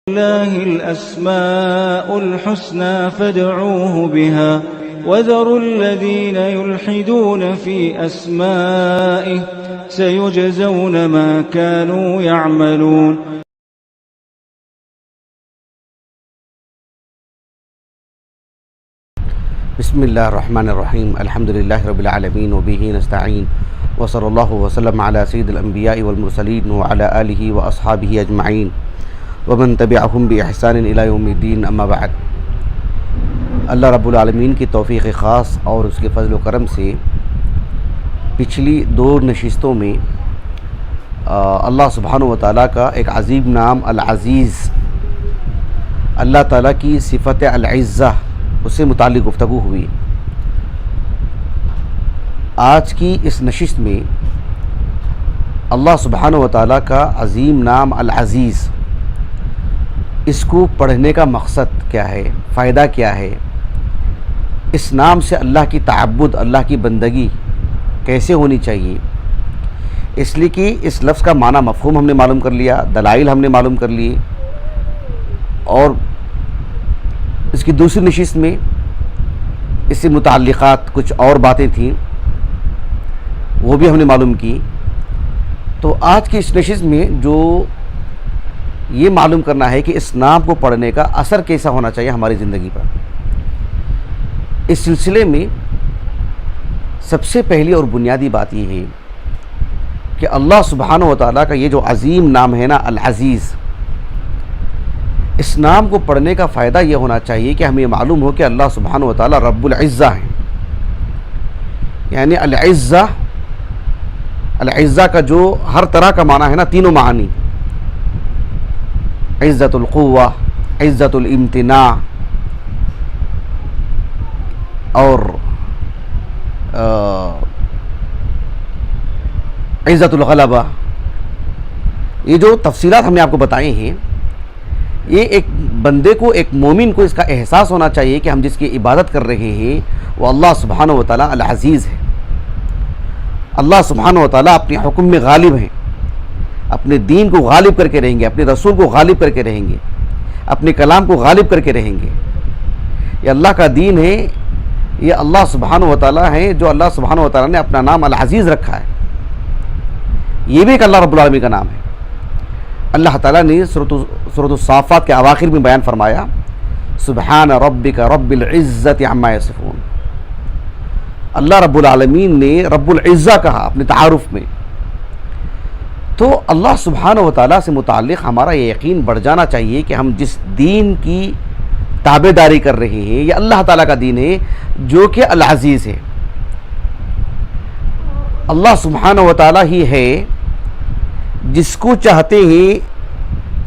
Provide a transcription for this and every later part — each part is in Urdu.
لله الأسماء الحسنى فادعوه بها وذروا الذين يلحدون في أسمائه سيجزون ما كانوا يعملون. بسم اللہ الرحمن الرحیم الحمد للہ رب العالمین وبہ نستعین وصلی اللہ وسلم علی سید الانبیاء والمرسلین وعلی آلہ واصحابہ اجمعین ومن تبعہم باحسان الی یوم الدین اما بعد. اللہ رب العالمین کی توفیق خاص اور اس کے فضل و کرم سے پچھلی 2 نشستوں میں اللہ سبحانہ و تعالیٰ کا ایک عظیم نام العزیز، اللہ تعالیٰ کی صفت العزہ، اس سے متعلق گفتگو ہوئی. آج کی اس نشست میں اللہ سبحانہ و تعالیٰ کا عظیم نام العزیز، اس کو پڑھنے کا مقصد کیا ہے، فائدہ کیا ہے، اس نام سے اللہ کی تعبد، اللہ کی بندگی کیسے ہونی چاہیے. اس لیے کہ اس لفظ کا معنی مفہوم ہم نے معلوم کر لیا، دلائل ہم نے معلوم کر لیے، اور اس کی دوسری نشست میں اس سے متعلقات کچھ اور باتیں تھیں، وہ بھی ہم نے معلوم کی. تو آج کی اس نشست میں جو یہ معلوم کرنا ہے کہ اس نام کو پڑھنے کا اثر کیسا ہونا چاہیے ہماری زندگی پر. اس سلسلے میں سب سے پہلی اور بنیادی بات یہ ہے کہ اللہ سبحانہ و تعالیٰ کا یہ جو عظیم نام ہے نا العزیز، اس نام کو پڑھنے کا فائدہ یہ ہونا چاہیے کہ ہمیں معلوم ہو کہ اللہ سبحانہ و تعالیٰ رب العزہ ہیں. یعنی العزہ کا جو ہر طرح کا معنی ہے نا، تینوں معانی، عزت القوہ، عزت الامتناع اور عزت الغلبہ، یہ جو تفصیلات ہم نے آپ کو بتائے ہیں، یہ ایک بندے کو، ایک مومن کو اس کا احساس ہونا چاہیے کہ ہم جس کی عبادت کر رہے ہیں وہ اللہ سبحانہ و تعالیٰ العزیز ہے. اللہ سبحانہ و تعالیٰ اپنے حکم میں غالب ہیں، اپنے دین کو غالب کر کے رہیں گے، اپنے رسول کو غالب کر کے رہیں گے، اپنے کلام کو غالب کر کے رہیں گے. یہ اللہ کا دین ہے، یہ اللہ سبحانہ و تعالیٰ ہیں جو اللہ سبحانہ و تعالیٰ نے اپنا نام العزیز رکھا ہے. یہ بھی ایک اللہ رب العالمین کا نام ہے. اللہ تعالیٰ نے سورۃ الصافات کے اواخر میں بیان فرمایا سبحان ربک رب العزت عما یصفون. اللہ رب العالمین نے رب العزہ کہا اپنے تعارف میں. تو اللہ سبحانہ و تعالیٰ سے متعلق ہمارا یہ یقین بڑھ جانا چاہیے کہ ہم جس دین کی تابع داری کر رہے ہیں یہ اللہ تعالیٰ کا دین ہے جو کہ العزیز ہے. اللہ سبحانہ و تعالیٰ ہی ہے جس کو چاہتے ہیں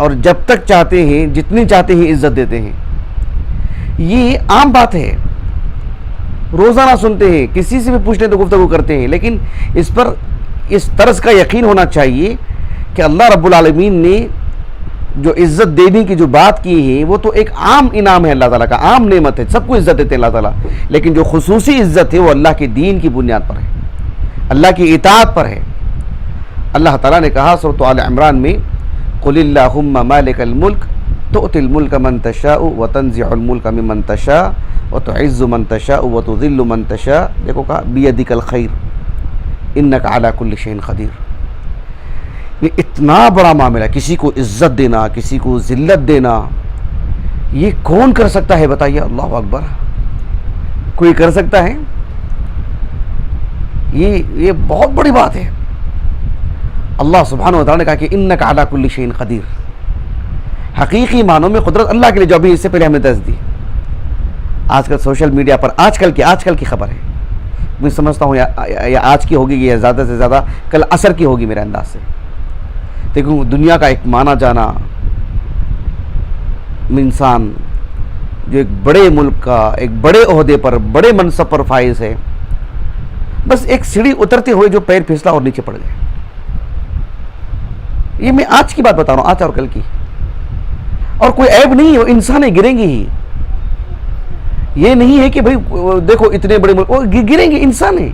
اور جب تک چاہتے ہیں، جتنی چاہتے ہیں عزت دیتے ہیں. یہ عام بات ہے، روزانہ سنتے ہیں، کسی سے بھی پوچھتے تو گفتگو کرتے ہیں، لیکن اس پر اس طرز کا یقین ہونا چاہیے کہ اللہ رب العالمین نے جو عزت دینے کی جو بات کی ہے وہ تو ایک عام انعام ہے، اللہ تعالیٰ کا عام نعمت ہے، سب کو عزت دیتے ہیں اللہ تعالیٰ، لیکن جو خصوصی عزت ہے وہ اللہ کے دین کی بنیاد پر ہے، اللہ کی اطاعت پر ہے. اللہ تعالیٰ نے کہا سورۃ آل عمران میں قل اللہم مالک الملک تؤتی الملک من تشاء وتنزع الملک ممن تشاء وتعز من تشاء وتذل من تشاء. دیکھو کہا بیدک الخیر انک علی کل شیء قدیر. یہ اتنا بڑا معاملہ، کسی کو عزت دینا، کسی کو ذلت دینا، یہ کون کر سکتا ہے بتائیے؟ اللہ اکبر، کوئی کر سکتا ہے؟ یہ بہت بڑی بات ہے. اللہ سبحانہ و تعالیٰ نے کہا کہ انک علی کل شیء قدیر. حقیقی معنوں میں قدرت اللہ کے لیے، جو ابھی اس سے پہلے ہم نے درس دی. آج کل سوشل میڈیا پر آج کل کی خبر ہے، میں سمجھتا ہوں یا آج کی ہوگی یا زیادہ سے زیادہ کل عصر کی ہوگی میرے انداز سے. دیکھو دنیا کا ایک مانا جانا انسان جو ایک بڑے ملک کا، ایک بڑے عہدے پر، بڑے منصب پر فائز ہے، بس ایک سیڑھی اترتے ہوئے جو پیر پھسلا اور نیچے پڑ گئے. یہ میں آج کی بات بتا رہا ہوں، آج اور کل کی، اور کوئی عیب نہیں ہے، وہ انسانیں گریں گی ہی. یہ نہیں ہے کہ بھئی دیکھو اتنے بڑے ملک گریں گے، انسان ہیں.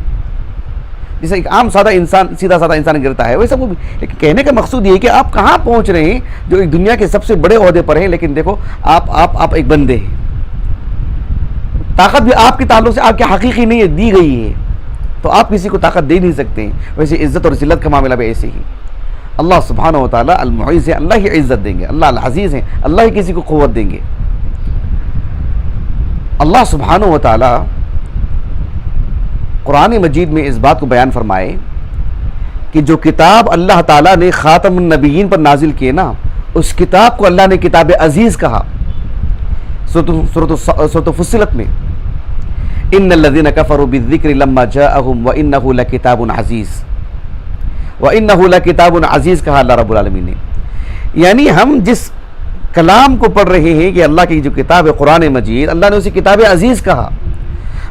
جیسے ایک عام سادہ انسان، سیدھا سادہ انسان گرتا ہے ویسا وہ بھی. لیکن کہنے کا مقصود یہ ہے کہ آپ کہاں پہنچ رہے ہیں، جو ایک دنیا کے سب سے بڑے عہدے پر ہیں، لیکن دیکھو آپ ایک بندے ہیں. طاقت بھی آپ کے تعلق سے آپ کے حقیقی نہیں ہے، دی گئی ہے، تو آپ کسی کو طاقت دے نہیں سکتے ہیں. ویسے عزت اور ذلت کا معاملہ بھی ایسے ہی. اللہ سبحانہ و تعالیٰ المعز ہے، اللہ ہی عزت دیں گے. اللہ العزیز ہے، اللہ ہی کسی کو قوت دیں گے. اللہ سبحانہ و تعالیٰ قرآن مجید میں اس بات کو بیان فرمائے کہ جو کتاب اللہ تعالیٰ نے خاتم النبیین پر نازل کیے نا، اس کتاب کو اللہ نے کتاب عزیز کہا. سورۃ فصلت میں ان الذین کفروا بالذکر لما جاءہم وانہ لکتاب عزیز، وانہ لکتاب عزیز کہا اللہ رب العالمین نے. یعنی ہم جس کلام کو پڑھ رہے ہیں کہ اللہ کی جو کتاب ہے قرآن مجید، اللہ نے اسے کتاب عزیز کہا.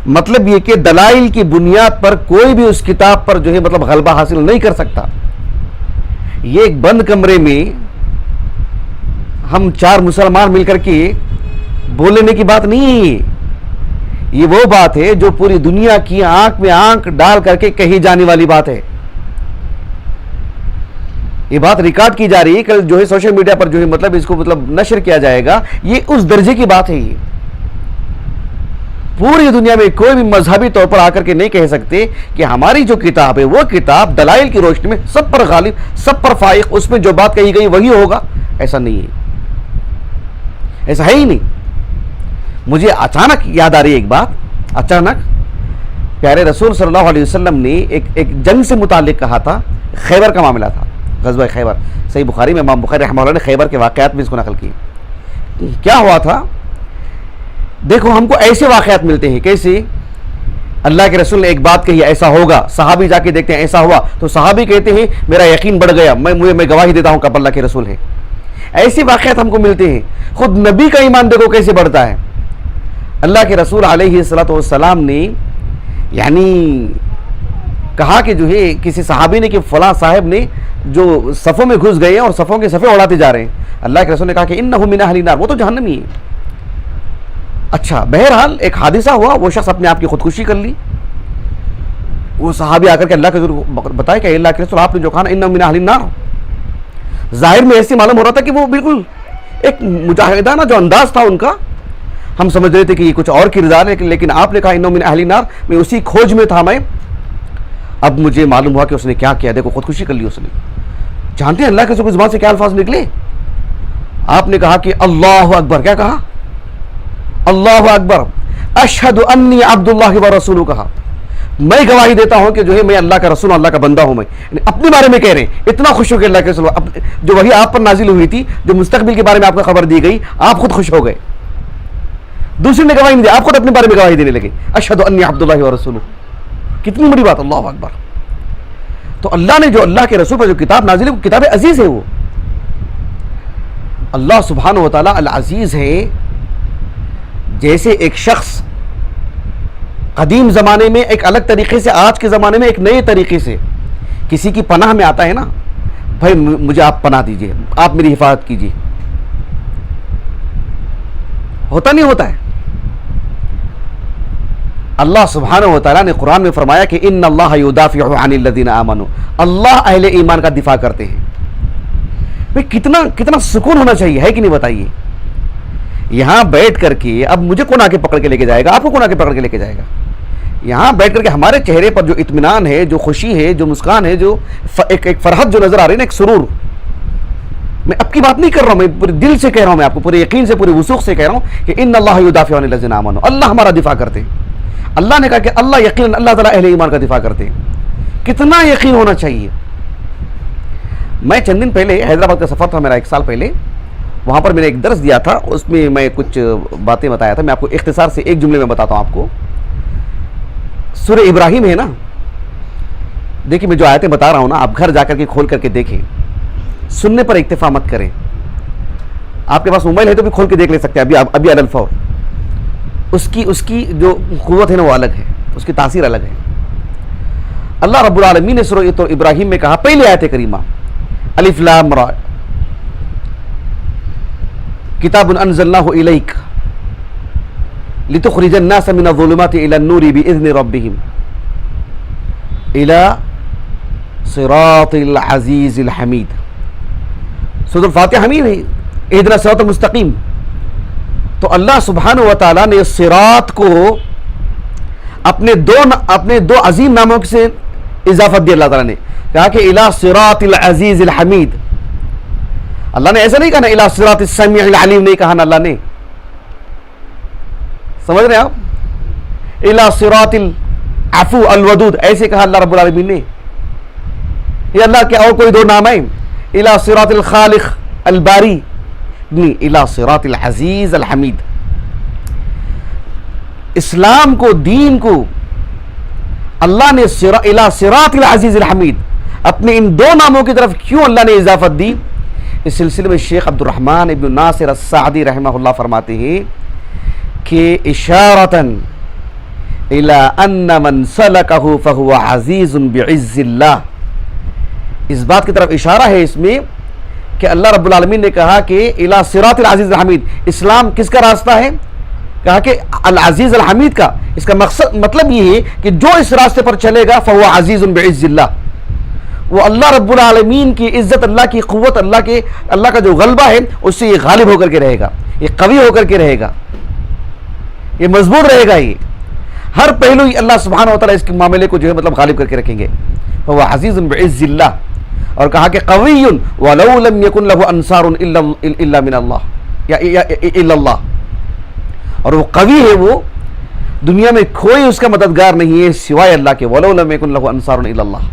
مطلب یہ کہ دلائل کی بنیاد پر کوئی بھی اس کتاب پر جو ہے مطلب غلبہ حاصل نہیں کر سکتا. یہ ایک بند کمرے میں ہم 4 مسلمان مل کر کے بولنے کی بات نہیں ہے. یہ وہ بات ہے جو پوری دنیا کی آنکھ میں آنکھ ڈال کر کے کہی جانے والی بات ہے. یہ بات ریکارڈ کی جا رہی ہے، کل جو ہے سوشل میڈیا پر جو ہے مطلب اس کو مطلب نشر کیا جائے گا. یہ اس درجے کی بات ہے. یہ پوری دنیا میں کوئی بھی مذہبی طور پر آ کر کے نہیں کہہ سکتے کہ ہماری جو کتاب ہے وہ کتاب دلائل کی روشنی میں سب پر غالب، سب پر فائق، اس میں جو بات کہی گئی وہی ہوگا. ایسا نہیں ہے، ایسا ہے ہی نہیں. مجھے اچانک یاد آ رہی ہے ایک بات. اچانک پیارے رسول صلی اللہ علیہ وسلم نے ایک جنگ سے متعلق کہا تھا. خیبر کا معاملہ تھا، غزوہ خیبر. صحیح بخاری میں امام بخاری رحمہ اللہ نے خیبر کے واقعات میں اس کو نقل کی. کیا ہوا تھا؟ دیکھو ہم کو ایسے واقعات ملتے ہیں. کیسے؟ اللہ کے رسول نے ایک بات کہی ایسا ہوگا، صحابی جا کے دیکھتے ہیں ایسا ہوا، تو صحابی کہتے ہیں میرا یقین بڑھ گیا، میں گواہی دیتا ہوں کہ اللہ کے رسول ہے. ایسے واقعات ہم کو ملتے ہیں. خود نبی کا ایمان دیکھو کیسے بڑھتا ہے. اللہ کے رسول علیہ السلام نے یعنی کہا کہ جو ہے کسی صحابی نے کہ فلاں صاحب نے جو صفوں میں گھس گئے ہیں اور صفوں کے صفے اڑاتے جا رہے ہیں. اللہ کے رسول نے کہا کہ انہ من اہل النار، وہ تو جہنمی ہے. اچھا بہرحال ایک حادثہ ہوا، وہ شخص اپنے آپ کی خودکشی کر لی. وہ صحابی آ کر کے اللہ کے رسول بتایا کہ اللہ کے رسول آپ نے جو کہا نا انہ من اہل النار، ظاہر میں ایسے معلوم ہو رہا تھا کہ وہ بالکل ایک مجاہدانہ جو انداز تھا ان کا، ہم سمجھ رہے تھے کہ یہ کچھ اور کردار ہے، لیکن آپ نے کہا انہ من اہل النار. میں اسی کھوج میں تھا. میں اب مجھے معلوم ہوا کہ اس نے کیا کیا. دیکھو خودکشی کر لی اس نے. جانتے ہیں اللہ کے رسول کی زبان سے کیا الفاظ نکلے؟ آپ نے کہا کہ اللہ اکبر. کیا کہا؟ اللہ اکبر، اشہد انی عبد اللہ و رسولہ. کہا میں گواہی دیتا ہوں کہ جو ہے میں اللہ کا رسول، اللہ کا بندہ ہوں. میں اپنے بارے میں کہہ رہے ہیں. اتنا خوش ہو کہ اللہ کے رسول جو وحی آپ پر نازل ہوئی تھی، جو مستقبل کے بارے میں آپ کو خبر دی گئی، آپ خود خوش ہو گئے. دوسرے نے گواہی نہیں دی، آپ خود اپنے بارے میں گواہی دینے لگے. اشہد انی عبد اللہ و رسولہ. کتنی بڑی بات. اللہ اکبر. تو اللہ نے جو اللہ کے رسول پر جو کتاب نازل ہے وہ کتاب عزیز ہے. وہ اللہ سبحانہ و تعالی العزیز ہے. جیسے ایک شخص قدیم زمانے میں ایک الگ طریقے سے، آج کے زمانے میں ایک نئے طریقے سے کسی کی پناہ میں آتا ہے نا، بھائی مجھے آپ پناہ دیجئے، آپ میری حفاظت کیجئے. ہوتا نہیں ہوتا ہے. اللہ سبحانہ و تعالیٰ نے قرآن میں فرمایا کہ ان اللہ یدافع عن الذین آمنوا، اللہ اہل ایمان کا دفاع کرتے ہیں. کتنا سکون ہونا چاہیے، ہے کہ نہیں بتائیے. یہاں بیٹھ کر کے اب مجھے کون آ کے پکڑ کے لے کے جائے گا؟ آپ کو کون آ کے پکڑ کے لے کے جائے گا؟ یہاں بیٹھ کر کے ہمارے چہرے پر جو اطمینان ہے، جو خوشی ہے، جو مسکان ہے، جو ایک فرحت جو نظر آ رہی ہے نا، ایک سرور. میں اب کی بات نہیں کر رہا ہوں، میں پورے دل سے کہہ رہا ہوں، میں آپ کو پورے یقین سے، پورے وثوق سے کہہ رہا ہوں کہ ان اللہ یدافع عن الذین آمنوا، اللہ ہمارا دفاع کرتے ہیں. اللہ نے کہا کہ اللہ یقیناً اللہ تعالیٰ اہل ایمان کا دفاع کرتے ہیں. کتنا یقین ہونا چاہیے. میں چند دن پہلے حیدرآباد کا سفر تھا میرا، 1 سال پہلے. وہاں پر میں نے ایک درس دیا تھا، اس میں میں کچھ باتیں بتایا تھا. میں آپ کو اختصار سے ایک جملے میں بتاتا ہوں آپ کو. سورہ ابراہیم ہے نا، دیکھیں میں جو آیتیں بتا رہا ہوں نا، آپ گھر جا کر کے کھول کر کے دیکھیں. سننے پر اکتفا مت کریں. آپ کے پاس موبائل ہے تو بھی کھول کے دیکھ لے سکتے ہیں ابھی علی الفور. اس کی جو قوت ہے نا وہ الگ ہے، اس کی تاثیر الگ ہے. اللہ رب العالمین نے سورہ ابراہیم میں کہا، پہلی آیت کریمہ الف لام را کتاب انزلناہ الیک لتخرج الناس من الظلمات الى النور باذن ربهم الى صراط العزیز الحمید. سورۃ الفاتحہ ہمیں نہیں اہدنا الصراط المستقیم. تو اللہ سبحانہ و تعالیٰ نے صراط کو اپنے دو عظیم ناموں سے اضافت دی. اللہ تعالیٰ نے کہا کہ الى صراط العزیز الحمید. اللہ نے ایسا نہیں کہا نا الى صراط السمیع العلیم نہیں کہا نا اللہ نے. سمجھ رہے ہیں آپ؟ الى صراط العفو الودود ایسے کہا اللہ رب العالمین نے. یہ اللہ کے اور کوئی دو نام ہیں؟ الى صراط الخالق الباری نہیں، الى صراط العزیز الحمید. اسلام کو، دین کو اللہ نے الى صراط العزیز الحمید اپنے ان دو ناموں کی طرف کیوں اللہ نے اضافت دی؟ اس سلسلے میں شیخ عبد الرحمن ابن ناصر السعدی رحمہ اللہ فرماتے ہیں کہ اشارتاً الى ان من سلکہ فہو عزیز بعز اللہ. اس بات کی طرف اشارہ ہے اس میں کہ اللہ رب العالمین نے کہا کہ الى صراط العزیز الحمید. اسلام کس کا راستہ ہے؟ کہا کہ العزیز الحمید کا. اس کا مطلب یہ ہے کہ جو اس راستے پر چلے گا فہو عزیز بعز اللہ، وہ اللہ رب العالمین کی عزت، اللہ کی قوت، اللہ کا جو غلبہ ہے اس سے یہ غالب ہو کر کے رہے گا، یہ قوی ہو کر کے رہے گا، یہ مضبوط رہے گا. یہ ہر پہلو اللہ سبحانہ و تعالیٰ اس کے معاملے کو جو ہے مطلب غالب کر کے رکھیں گے. فہو عزیز بعز اللہ. اور کہا کہ قوی ولو لم یکن لہ انصار الا من اللہ یا الا اللہ. اور وہ قوی ہے، وہ دنیا میں کوئی اس کا مددگار نہیں ہے سوائے اللہ کے. ولو لم یکن لہ انصار الا اللہ.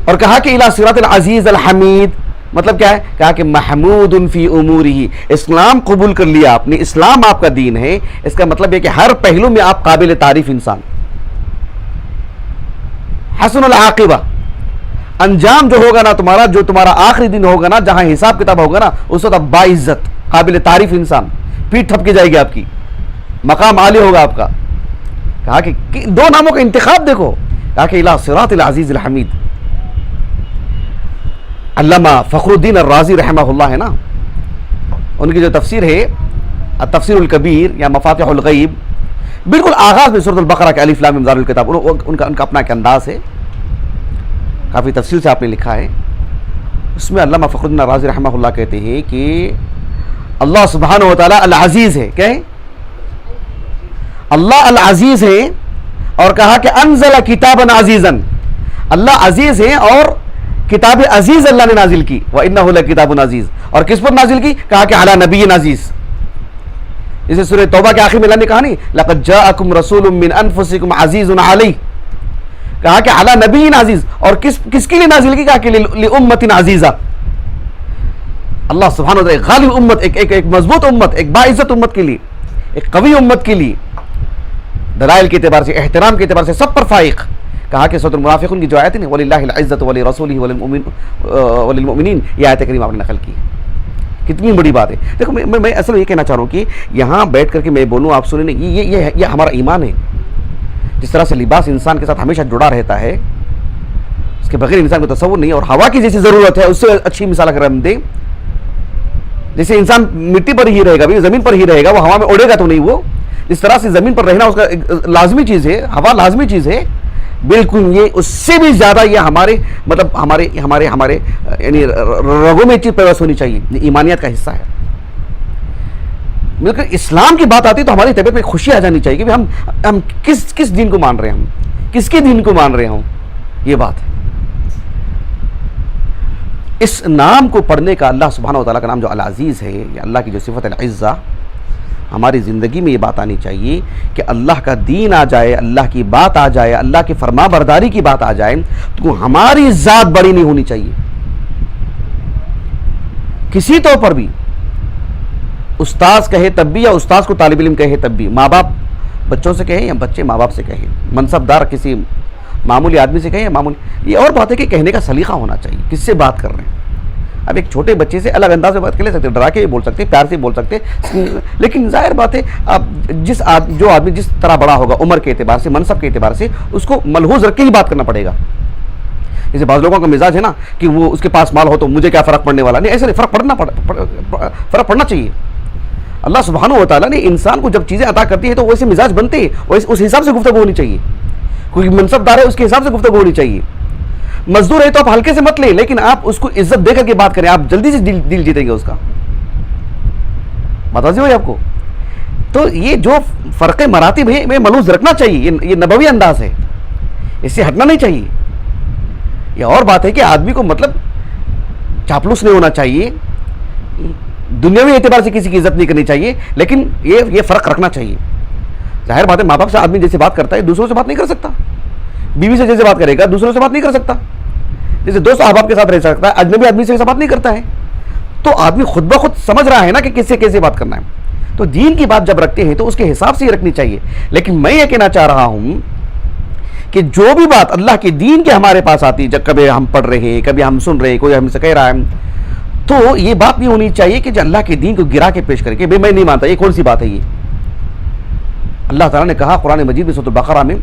اور کہا کہ الى صراط العزیز الحمید مطلب کیا ہے؟ کہا کہ محمود فی امورہ. اسلام قبول کر لیا آپ نے، اسلام آپ کا دین ہے، اس کا مطلب ہے کہ ہر پہلو میں آپ قابل تعریف انسان. حسن العاقبہ، انجام جو ہوگا نا تمہارا، جو تمہارا آخری دن ہوگا نا، جہاں حساب کتاب ہوگا نا، اس وقت آپ باعزت قابل تعریف انسان، پیٹ تھپ کی جائے گی آپ کی، مقام عالی ہوگا آپ کا. کہا کہ دو ناموں کا انتخاب دیکھو. کہا کہ الى صراط العزیز الحمید. علامہ فخر الدین الرازی رحمہ اللہ ہے نا، ان کی جو تفسیر ہے التفسیر الکبیر یا مفاتح الغیب، بالکل آغاز میں سورۃ البقرہ کے الف لام میم ذالک الکتاب، ان کا اپنا ایک انداز ہے، کافی تفصیل سے آپ نے لکھا ہے. اس میں علامہ فخر الدین الرازی رحمہ اللہ کہتے ہیں کہ اللہ سبحانہ و تعالیٰ العزیز ہے. کیا ہے؟ اللہ العزیز ہے. اور کہا کہ انزل کتابا عزیزا. اللہ عزیز ہے اور کتاب عزیز اللہ نے نازل کی. وَإِنَّهُ لَكِتَابٌ عزیز. اور کس پر نازل کی؟ کہا کہ علی نبی عزیز. جسے سورہ توبہ کے آخر میں اللہ نے کہا نہیں لَقَدْ جَاءَكُمْ رَسُولٌ مِّنْ أَنفُسِكُمْ عَزِيزٌ عَلَيْهِ. کہا کہ علی نبی عزیز. اور کس کے لیے نازل کی؟ کہا کہ لِأُمَّةٍ عَزِيزَةٍ. اللہ سبحانہ و تعالیٰ غالب امت، ایک مضبوط امت، ایک باعزت امت کے لیے، ایک قوی امت کے لیے، دلائل کے اعتبار سے، احترام کے اعتبار سے سب پر فائق. کہا کہ سورۃ المنافقون کی جو آیت ہے نا وَلِلَّهِ الْعِزَّةُ وَلِرَسُولِهِ وَلِلْمُؤْمِنِينَ، یہ آیت کریمہ آپ نے نقل کی. کتنی بڑی بات ہے. دیکھو میں اصل یہ کہنا چاہ رہا ہوں کہ یہاں بیٹھ کر کے میں بولوں، آپ سنیں، یہ ہمارا ایمان ہے. جس طرح سے لباس انسان کے ساتھ ہمیشہ جڑا رہتا ہے، اس کے بغیر انسان کو تصور نہیں. اور ہوا کی جیسی ضرورت ہے، اس سے اچھی مثال اگر ہم دیں، جیسے انسان مٹی پر ہی رہے گا، زمین پر ہی رہے گا، وہ ہوا میں اڑے گا تو نہیں. وہ جس طرح سے زمین پر رہنا اس کا ایک لازمی چیز ہے، ہوا لازمی چیز ہے، بالکل یہ اس سے بھی زیادہ یہ ہمارے یعنی رگوں میں چیز پیوست ہونی چاہیے. یہ ایمانیت کا حصہ ہے. بالکل اسلام کی بات آتی تو ہماری طبیعت میں خوشی آ جانی چاہیے کہ ہم کس دین کو مان رہے ہیں، ہم کس کے دین کو مان رہے ہوں. یہ بات ہے. اس نام کو پڑھنے کا، اللہ سبحانہ و تعالیٰ کا نام جو العزیز ہے، یا اللہ کی جو صفت العزہ، ہماری زندگی میں یہ بات آنی چاہیے کہ اللہ کا دین آ جائے، اللہ کی بات آ جائے، اللہ کی فرما برداری کی بات آ جائے تو ہماری ذات بڑی نہیں ہونی چاہیے کسی طور پر بھی. استاذ کہے تب بھی، یا استاذ کو طالب علم کہے تب بھی، ماں باپ بچوں سے کہیں یا بچے ماں باپ سے کہیں، منصب دار کسی معمولی آدمی سے کہیں یا معمولی، یہ اور بات ہے کہ کہنے کا سلیقہ ہونا چاہیے، کس سے بات کر رہے ہیں. اب ایک چھوٹے بچے سے الگ انداز میں بات کر لے سکتے، ڈرا کے بھی بول سکتے، پیار سے بول سکتے، لیکن ظاہر بات ہے اب جو آدمی جس طرح بڑا ہوگا عمر کے اعتبار سے، منصب کے اعتبار سے، اس کو ملحوظ رکھ کے ہی بات کرنا پڑے گا. جیسے بعض لوگوں کا مزاج ہے نا کہ وہ اس کے پاس مال ہو تو مجھے کیا فرق پڑنے والا، نہیں، ایسے نہیں، فرق پڑنا چاہیے. اللہ سبحانہ و تعالیٰ نے انسان کو جب چیزیں عطا کرتی ہے تو ویسے مزاج بنتے ہیں، اس حساب سے گفتگو ہونی چاہیے. کوئی منصب دار ہے اس کے حساب سے گفتگو ہونی چاہیے. مزدور ہے تو آپ ہلکے سے مت لیں, لیکن آپ اس کو عزت دے کر کے بات کریں, آپ جلدی سے دل جیتیں گے اس کا. بات واضح ہوئی آپ کو؟ تو یہ جو فرق مراتب ہے میں ملحوظ رکھنا چاہیے, یہ نبوی انداز ہے, اس سے ہٹنا نہیں چاہیے. یہ اور بات ہے کہ آدمی کو مطلب چاپلوس نہیں ہونا چاہیے, دنیاوی اعتبار سے کسی کی عزت نہیں کرنی چاہیے, لیکن یہ فرق رکھنا چاہیے. ظاہر بات ہے ماں باپ سے آدمی جیسے بات کرتا ہے دوسروں سے بات نہیں کر سکتا, بیوی سے جیسے بات کرے گا دوسروں سے بات نہیں کر سکتا, جیسے دوست احباب کے ساتھ رہ سکتا ہے اجنبی آدمی سے ایسا بات نہیں کرتا ہے. تو آدمی خود بخود سمجھ رہا ہے نا کہ کس سے کیسے بات کرنا ہے. تو دین کی بات جب رکھتے ہیں تو اس کے حساب سے ہی رکھنی چاہیے. لیکن میں یہ کہنا چاہ رہا ہوں کہ جو بھی بات اللہ کے دین کے ہمارے پاس آتی, جب کبھی ہم پڑھ رہے ہیں, کبھی ہم سن رہے ہیں, کوئی ہم سے کہہ رہا ہے, تو یہ بات نہیں ہونی چاہیے کہ جو اللہ کے دین کو گرا کے پیش کر کے میں نہیں مانتا. یہ کون سی بات ہے؟ یہ اللہ تعالیٰ نے کہا قرآن مجید میں سورۃ البقرہ میں,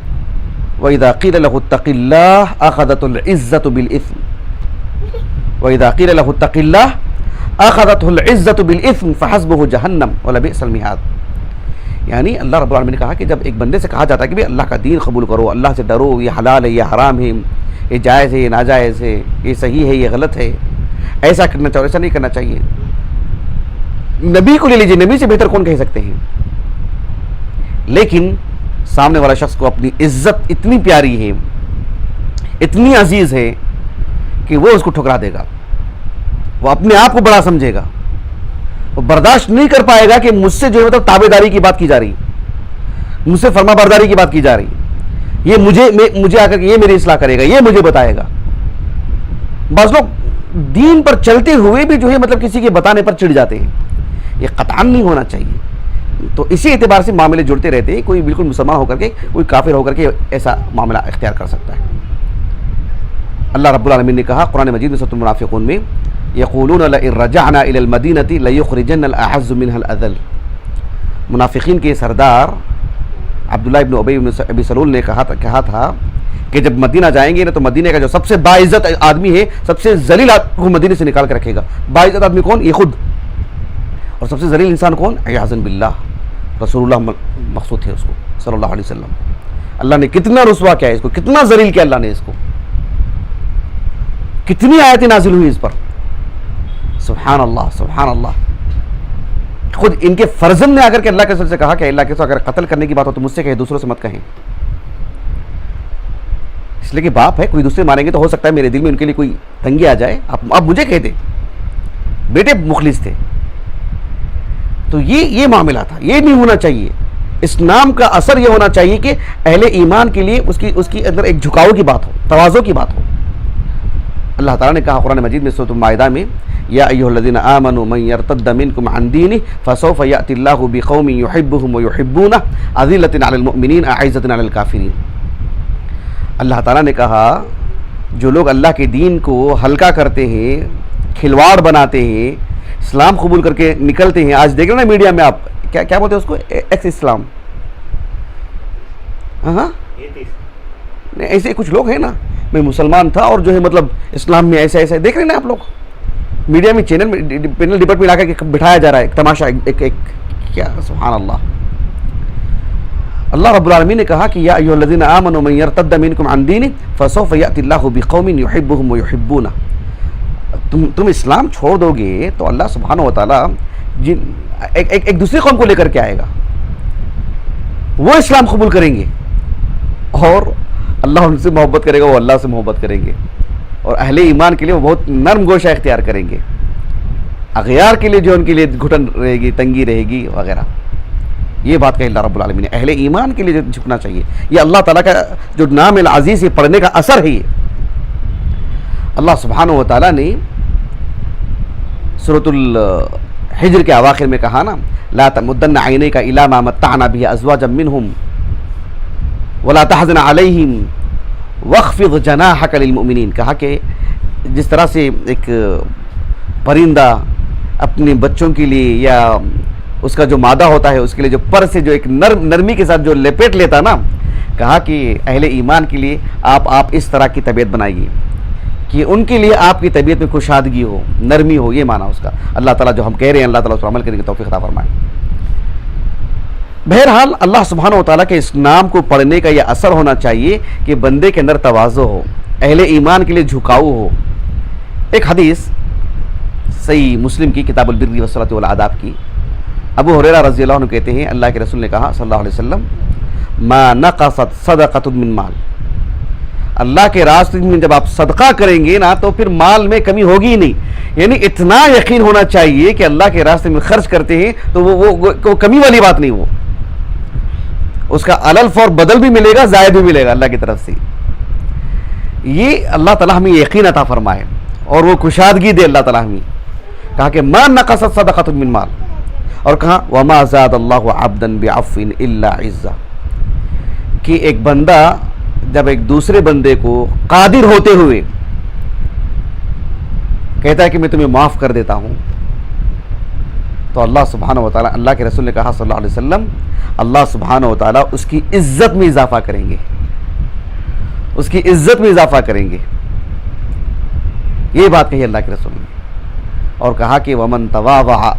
وَإِذَا قِيلَ لَهُ اتَّقِ اللَّهَ أَخَذَتْهُ الْعِزَّةُ بِالْإِثْمِ وَإِذَا قِيلَ لَهُ اتَّقِ اللَّهَ أَخَذَتْهُ الْعِزَّةُ بِالْإِثْمِ فَحَسْبُهُ جَهَنَّمُ وَلَبِئْسَ الْمِهَادُ. یعنی اللہ رب العالمین نے کہا کہ جب ایک بندے سے کہا جاتا ہے کہ اللہ کا دین قبول کرو, اللہ سے ڈرو, یہ حلال ہے, یہ حرام ہے, یہ جائز ہے, یہ ناجائز ہے, یہ صحیح ہے, یہ غلط ہے, ایسا کرنا چاہیے, ایسا نہیں کرنا چاہیے. نبی کو لے لیجیے, نبی سے بہتر کون کہہ سکتے ہیں؟ لیکن سامنے والا شخص کو اپنی عزت اتنی پیاری ہے, اتنی عزیز ہے کہ وہ اس کو ٹھکرا دے گا, وہ اپنے آپ کو بڑا سمجھے گا, وہ برداشت نہیں کر پائے گا کہ مجھ سے جو ہے مطلب تابع داری کی بات کی جا رہی, مجھ سے فرما برداری کی بات کی جا رہی, یہ مجھے آ کر کے یہ میری اصلاح کرے گا, یہ مجھے بتائے گا. بعض لوگ دین پر چلتے ہوئے بھی جو ہے مطلب کسی کے بتانے پر چڑھ جاتے ہیں, یہ قطعاً نہیں ہونا چاہیے. تو اسی اعتبار سے معاملے جڑتے رہتے ہیں. کوئی بالکل مسلمان ہو کر کے, کوئی کافر ہو کر کے ایسا معاملہ اختیار کر سکتا ہے. اللہ رب العالمین نے کہا قرآن مجید میں سورۃ المنافقون میں, یقولون لئن رجعنا الى المدینۃ لیخرجن الاعز منها الاذل. منافقین کے سردار عبداللہ ابن ابی سلول نے کہا تھا کہ جب مدینہ جائیں گے نا تو مدینہ کا جو سب سے باعزت آدمی ہے, سب سے ذلیل کو مدینہ سے نکال کے رکھے گا. باعزت آدمی کون؟ یہ خود. اور سب سے ذلیل انسان کون؟ عیاذا باللہ رسول اللہ مقصود ہے اس کو صلی اللہ علیہ وسلم. اللہ نے کتنا رسوا کیا ہے اس کو, کتنا ذلیل کیا اللہ نے اس کو, کتنی آیتیں نازل ہوئی اس پر. سبحان اللہ سبحان اللہ. خود ان کے فرزند نے آ کر کے اللہ کے رسول سے کہا کہ اللہ کے رسول اگر قتل کرنے کی بات ہو تو مجھ سے کہیں, دوسروں سے مت کہیں. اس لیے کہ باپ ہے, کوئی دوسرے مانیں گے تو ہو سکتا ہے میرے دل میں ان کے لیے کوئی تنگی آ جائے, آپ مجھے کہہ دیں. بیٹے مخلص تھے. تو یہ معاملہ تھا, یہ نہیں ہونا چاہیے. اسلام کا اثر یہ ہونا چاہیے کہ اہل ایمان کے لیے اس کی اندر ایک جھکاؤ کی بات ہو, تواضع کی بات ہو. اللہ تعالیٰ نے کہا قرآن مجید میں سورۃ المائدہ میں, یا ایھا الذین آمنوا من یرتد منکم عن دینہ فسوف یأتی اللہ بقوم یحبهم ویحبونہ اذلۃ علی المؤمنین اعزۃ علی الکافرین. اللہ تعالیٰ نے کہا جو لوگ اللہ کے دین کو ہلکا کرتے ہیں, کھلواڑ بناتے ہیں, اسلام قبول کر کے نکلتے ہیں. آج دیکھ رہے نا میڈیا میں, آپ کیا بولتے ہیں اس کو, ایکس اسلام, ہاں ایسے کچھ لوگ ہیں نا, میں مسلمان تھا اور جو ہے مطلب اسلام میں ایسا ایسا, دیکھ رہے ہیں نا آپ لوگ میڈیا میں, چینل میں, پینل ڈبیٹ میں لا کر بٹھایا جا رہا ہے, ایک تماشا, ایک کیا. سبحان اللہ. اللہ رب العالمین نے کہا کہ یا ایھا الذین آمنوا من یرتد منکم عن دینہ فسوف یأتی اللہ بقوم یحبهم ویحبونہ. تم اسلام چھوڑ دو گے تو اللہ سبحانہ و تعالیٰ ایک دوسری قوم کو لے کر کے آئے گا, وہ اسلام قبول کریں گے اور اللہ ان سے محبت کرے گا, وہ اللہ سے محبت کریں گے, اور اہل ایمان کے لیے وہ بہت نرم گوشہ اختیار کریں گے. اغیار کے لیے جو ان کے لیے گھٹن رہے گی, تنگی رہے گی وغیرہ. یہ بات کہی اللہ رب العالمین نے, اہل ایمان کے لیے جو جھکنا چاہیے. یہ اللہ تعالیٰ کا جو نام العزیز یہ پڑھنے کا اثر ہے. یہ اللہ سبحانہ و تعالیٰ نے سورۃ الحجر کے اواخر میں کہا نا, لا تمدن عینیک الی ما متعنا به ازواجا منهم ولا تحزن علیہم واخفض جناحک للمؤمنین. کہا کہ جس طرح سے ایک پرندہ اپنے بچوں کے لیے یا اس کا جو مادہ ہوتا ہے اس کے لیے جو پر سے جو ایک نرمی کے ساتھ جو لپیٹ لیتا نا, کہا کہ اہل ایمان کے لیے آپ اس طرح کی طبیعت بنائیے کہ ان کے لیے آپ کی طبیعت میں کشادگی ہو, نرمی ہو. یہ معنی اس کا. اللہ تعالیٰ جو ہم کہہ رہے ہیں اللہ تعالیٰ اس پر عمل کرنے کی توفیق عطا فرمائے. بہرحال اللہ سبحانہ و تعالیٰ کے اس نام کو پڑھنے کا یہ اثر ہونا چاہیے کہ بندے کے اندر تواضع ہو، اہل ایمان کے لیے جھکاؤ ہو۔ ایک حدیث صحیح مسلم کی کتاب البر والصلاۃ والآداب کی، ابو ہریرہ رضی اللہ عنہ کہتے ہیں اللہ کے رسول نے کہا صلی اللہ علیہ وسلم ما نقصت صدقۃ من مال، اللہ کے راستے میں جب آپ صدقہ کریں گے نا تو پھر مال میں کمی ہوگی ہی نہیں، یعنی اتنا یقین ہونا چاہیے کہ اللہ کے راستے میں خرچ کرتے ہیں تو وہ کمی والی بات نہیں، وہ اس کا الف اور بدل بھی ملے گا، زائد بھی ملے گا اللہ کی طرف سے۔ یہ اللہ تعالیٰ ہمیں یقین عطا فرمائے اور وہ کشادگی دے اللہ تعالیٰ ہمیں۔ کہا کہ ما نقصت صدقۃ من مال، اور کہا وما زاد اللہ عبدا بعفو الا عزا، کہ ایک بندہ جب ایک دوسرے بندے کو قادر ہوتے ہوئے کہتا ہے کہ میں تمہیں معاف کر دیتا ہوں، تو اللہ سبحانہ و تعالیٰ، اللہ کے رسول نے کہا صلی اللہ علیہ وسلم، اللہ سبحانہ و تعالیٰ اس کی عزت میں اضافہ کریں گے، اس کی عزت میں اضافہ کریں گے۔ یہ بات کہی اللہ کے رسول نے، اور کہا کہ ومن تواضع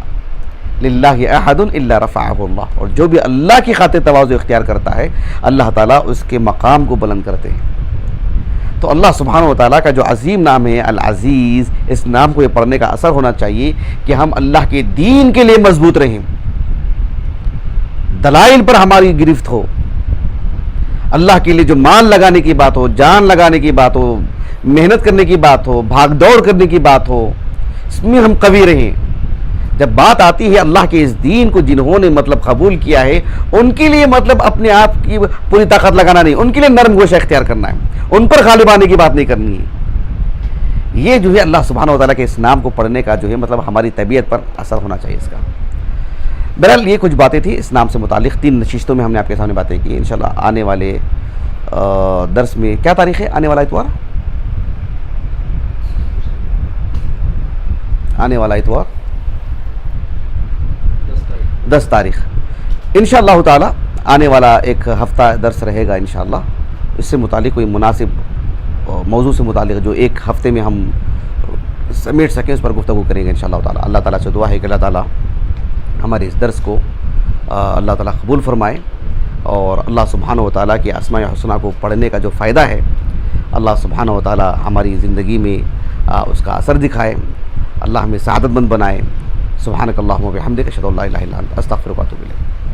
للہ احد الا رفعہ اللہ، اور جو بھی اللہ کی خاطر تواضع اختیار کرتا ہے اللہ تعالیٰ اس کے مقام کو بلند کرتے ہیں۔ تو اللہ سبحانہ و تعالیٰ کا جو عظیم نام ہے العزیز، اس نام کو یہ پڑھنے کا اثر ہونا چاہیے کہ ہم اللہ کے دین کے لیے مضبوط رہیں، دلائل پر ہماری گرفت ہو، اللہ کے لیے جو مال لگانے کی بات ہو، جان لگانے کی بات ہو، محنت کرنے کی بات ہو، بھاگ دوڑ کرنے کی بات ہو، اس میں ہم قوی رہیں۔ جب بات آتی ہے اللہ کے اس دین کو جنہوں نے مطلب قبول کیا ہے ان کے لیے مطلب اپنے آپ کی پوری طاقت لگانا نہیں، ان کے لیے نرم گوشہ اختیار کرنا ہے، ان پر غالب آنے کی بات نہیں کرنی ہے۔ یہ جو ہے اللہ سبحانہ و تعالیٰ کے اس نام کو پڑھنے کا جو ہے مطلب ہماری طبیعت پر اثر ہونا چاہیے اس کا۔ بہرحال یہ کچھ باتیں تھیں اس نام سے متعلق، 3 نشستوں میں ہم نے آپ کے سامنے باتیں کی۔ انشاءاللہ آنے والے درس میں کیا تاریخ ہے آنے والا اتوار؟ آنے والا اتوار 10 تاریخ انشاءاللہ تعالی آنے والا ایک ہفتہ درس رہے گا انشاءاللہ، اس سے متعلق کوئی مناسب موضوع سے متعلق جو ایک ہفتے میں ہم سمیٹ سکیں اس پر گفتگو کریں گے انشاءاللہ تعالی۔ اللہ تعالیٰ سے دعا ہے کہ اللہ تعالیٰ ہمارے اس درس کو اللہ تعالیٰ قبول فرمائے، اور اللہ سبحانہ و تعالیٰ کے اسماء حسنہ کو پڑھنے کا جو فائدہ ہے اللہ سبحانہ و تعالیٰ ہماری زندگی میں اس کا اثر دکھائے، اللہ ہمیں سعادت مند بنائے۔ سبحانک اللہم و بحمدک اشہد ان لا الہ الا انت استغفرک و اتوب الیک۔